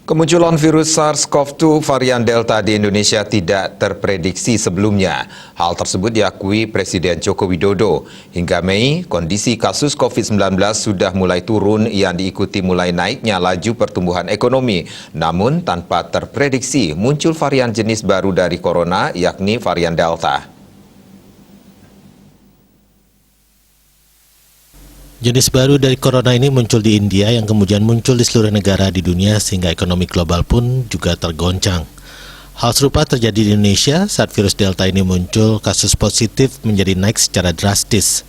Kemunculan virus SARS-CoV-2 varian Delta di Indonesia tidak terprediksi sebelumnya. Hal tersebut diakui Presiden Joko Widodo. Hingga Mei, kondisi kasus COVID-19 sudah mulai turun yang diikuti mulai naiknya laju pertumbuhan ekonomi. Namun tanpa terprediksi muncul varian jenis baru dari corona, yakni varian Delta. Jenis baru dari corona ini muncul di India yang kemudian muncul di seluruh negara di dunia sehingga ekonomi global pun juga tergoncang. Hal serupa terjadi di Indonesia saat virus Delta ini muncul, kasus positif menjadi naik secara drastis.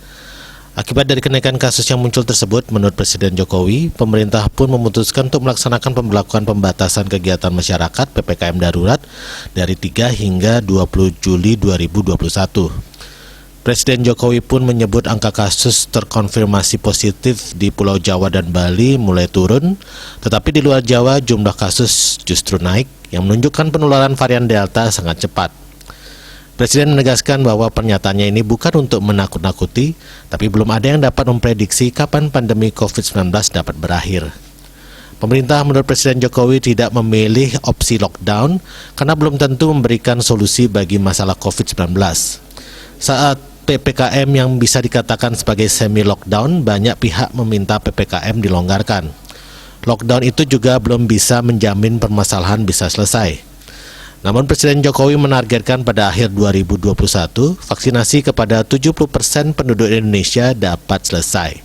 Akibat dari kenaikan kasus yang muncul tersebut, menurut Presiden Jokowi, pemerintah pun memutuskan untuk melaksanakan pemberlakuan pembatasan kegiatan masyarakat PPKM darurat dari 3 hingga 20 Juli 2021. Presiden Jokowi pun menyebut angka kasus terkonfirmasi positif di Pulau Jawa dan Bali mulai turun, tetapi di luar Jawa jumlah kasus justru naik, yang menunjukkan penularan varian Delta sangat cepat. Presiden menegaskan bahwa pernyataannya ini bukan untuk menakut-nakuti, tapi belum ada yang dapat memprediksi kapan pandemi COVID-19 dapat berakhir. Pemerintah menurut Presiden Jokowi tidak memilih opsi lockdown karena belum tentu memberikan solusi bagi masalah COVID-19. Saat PPKM yang bisa dikatakan sebagai semi-lockdown, banyak pihak meminta PPKM dilonggarkan. Lockdown itu juga belum bisa menjamin permasalahan bisa selesai. Namun Presiden Jokowi menargetkan pada akhir 2021, vaksinasi kepada 70% penduduk Indonesia dapat selesai.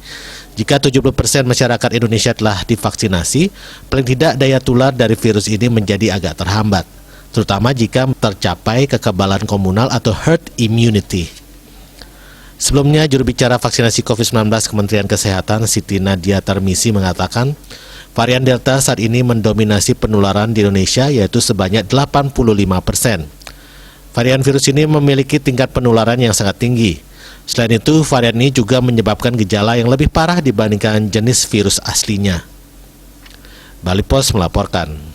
Jika 70% masyarakat Indonesia telah divaksinasi, paling tidak daya tular dari virus ini menjadi agak terhambat, terutama jika tercapai kekebalan komunal atau herd immunity. Sebelumnya, juru bicara vaksinasi COVID-19 Kementerian Kesehatan Siti Nadia Tarmizi mengatakan, varian Delta saat ini mendominasi penularan di Indonesia yaitu sebanyak 85%. Varian virus ini memiliki tingkat penularan yang sangat tinggi. Selain itu, varian ini juga menyebabkan gejala yang lebih parah dibandingkan jenis virus aslinya. Bali Post melaporkan.